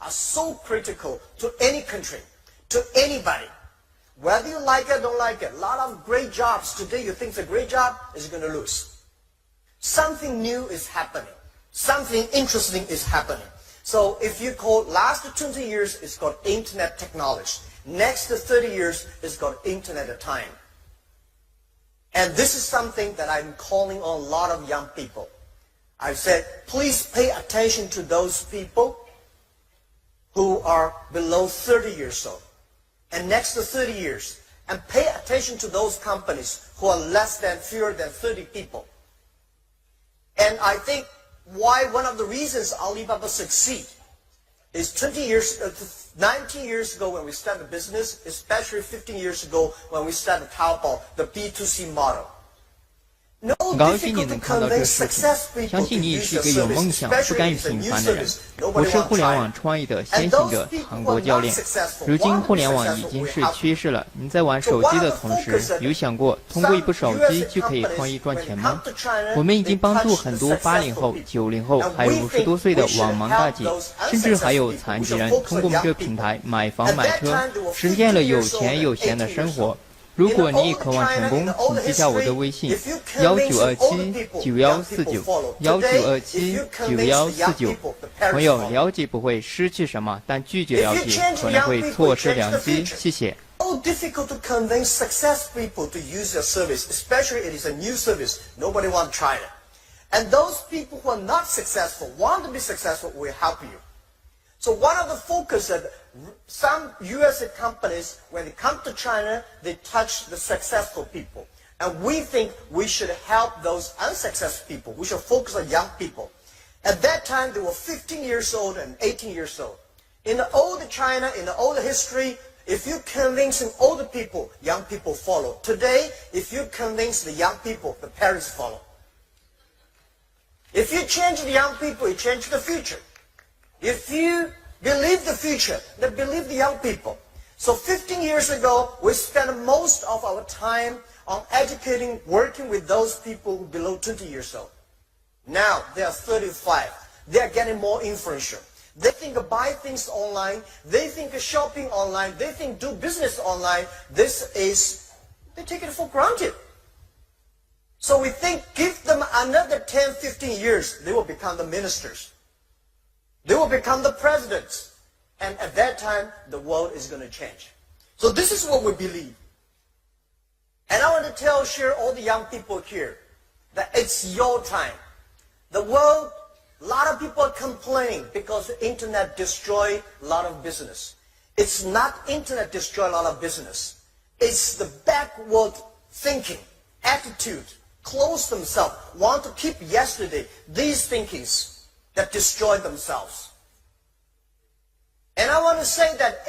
are so critical to any country, to anybody. Whether you like it or don't like it, a lot of great jobs today you think is a great job is going to lose. Something new is happening. Something interesting is happening. So if you call last 20 years, it's called internet technology. Next 30 years is called internet of time. And this is something that I'm calling on a lot of young people. I've said, please pay attention to those people who are below 30 years old. And next to 30 years, and pay attention to those companies who are fewer than 30 people. And I think why one of the reasons Alibaba succeed is 19 years ago when we started business, especially 15 years ago when we started Taobao, the B2C model. 很高兴你能看到这视频，相信你也是一个有梦想、不甘于平凡的人。我是互联网创业的先行者，韩国教练。如今互联网已经是趋势了，你在玩手机的同时，有想过通过一部手机就可以创业赚钱吗？我们已经帮助很多80后、90后，还有50多岁的网盲大姐，甚至还有残疾人，通过我们这个平台买房买车，实现了有钱有闲的生活。如果你也渴望成功，请记下我的微信：1927-9149，1927-9149。朋友，了解不会失去什么，但拒绝了解可能会错失良机。谢谢。So difficult to convince success people to use your service, especially it is a new service. Nobody want to try it. And those people who are not successful, want to be successful, will help you. So one of the focus that some US companies, when they come to China, they touch the successful people. And we think we should help those unsuccessful people. We should focus on young people. At that time, they were 15 years old and 18 years old. In the old China, in the old history, if you convince older people, young people follow. Today, if you convince the young people, the parents follow. If you change the young people, you change the future. If you believe the future, then believe the young people. So 15 years ago, we spent most of our time on educating, working with those people below 20 years old. Now, they are 35. They are getting more influential. They think of buy things online. They think of shopping online. They think do business online. They take it for granted. So we think give them another 10, 15 years, they will become the ministers. They will become the presidents. And at that time, the world is going to change. So this is what we believe. And I want to share all the young people here that it's your time. The world, a lot of people are complaining because the internet destroyed a lot of business. It's not internet destroy a lot of business. It's the backward thinking, attitude, close themselves, want to keep yesterday, these thinkings that destroy themselves. And I want to say that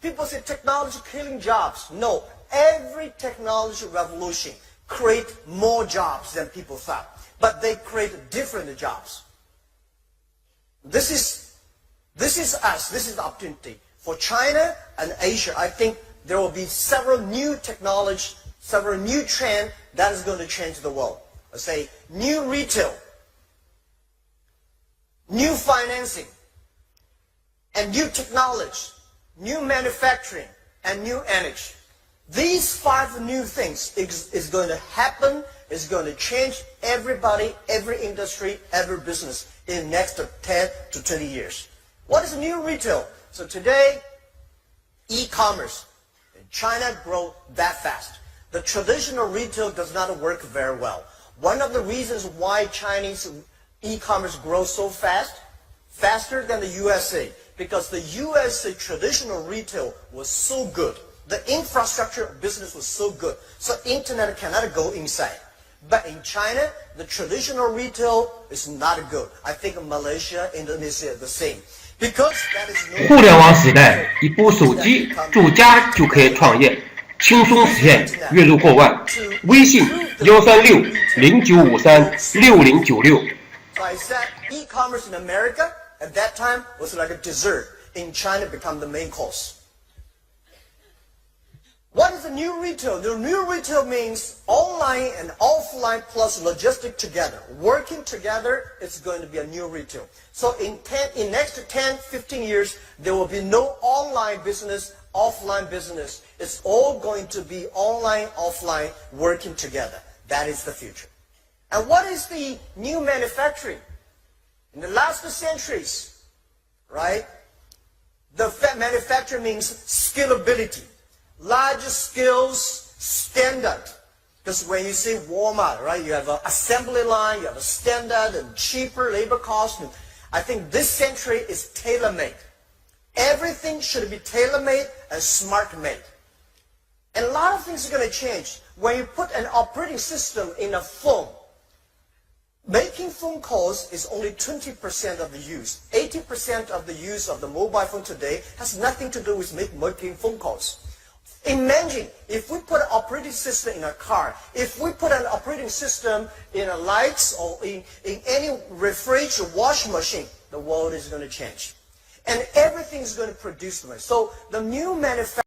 people say technology killing jobs. No, every technology revolution create more jobs than people thought. But they create different jobs. This is us. This is the opportunity. For China and Asia, I think there will be several new technology, several new trends that is going to change the world. I say new retail, new financing, and new technology, new manufacturing, and new energy. These 5 new things is going to happen, is going to change everybody, every industry, every business in the next 10 to 20 years. What is new retail? So today, e-commerce in China grow that fast. The traditional retail does not work very well. One of the reasons why Chinese e-commerce grows so fast, faster than the USA, because the USA traditional retail was so good. The infrastructure of business was so good, so internet cannot go inside. But in China, the traditional retail is not good. I think Malaysia, Indonesia, the same. Because that is no. 互联网时代，一部手机住家就可以创业，轻松实现月入过万。微信136-0953-6096。So I said e-commerce in America at that time was like a dessert. In China, become the main course. What is the new retail? The new retail means online and offline plus logistic together. Working together, it's going to be a new retail. So in next 10, 15 years, there will be no online business, offline business. It's all going to be online, offline, working together. That is the future. And what is the new manufacturing? In the last centuries, right, the manufacturing means scalability. Large scales, standard. Because when you see Walmart, right, you have an assembly line, you have a standard and cheaper labor cost. And I think this century is tailor-made. Everything should be tailor-made and smart-made. And a lot of things are going to change. When you put an operating system in a phone, making phone calls is only 20% of the use. 80% of the use of the mobile phone today has nothing to do with making phone calls. Imagine if we put an operating system in a car, if we put an operating system in a lights or in any refrigerator, washing machine, the world is going to change. And everything is going to produce money. So the new manufacturing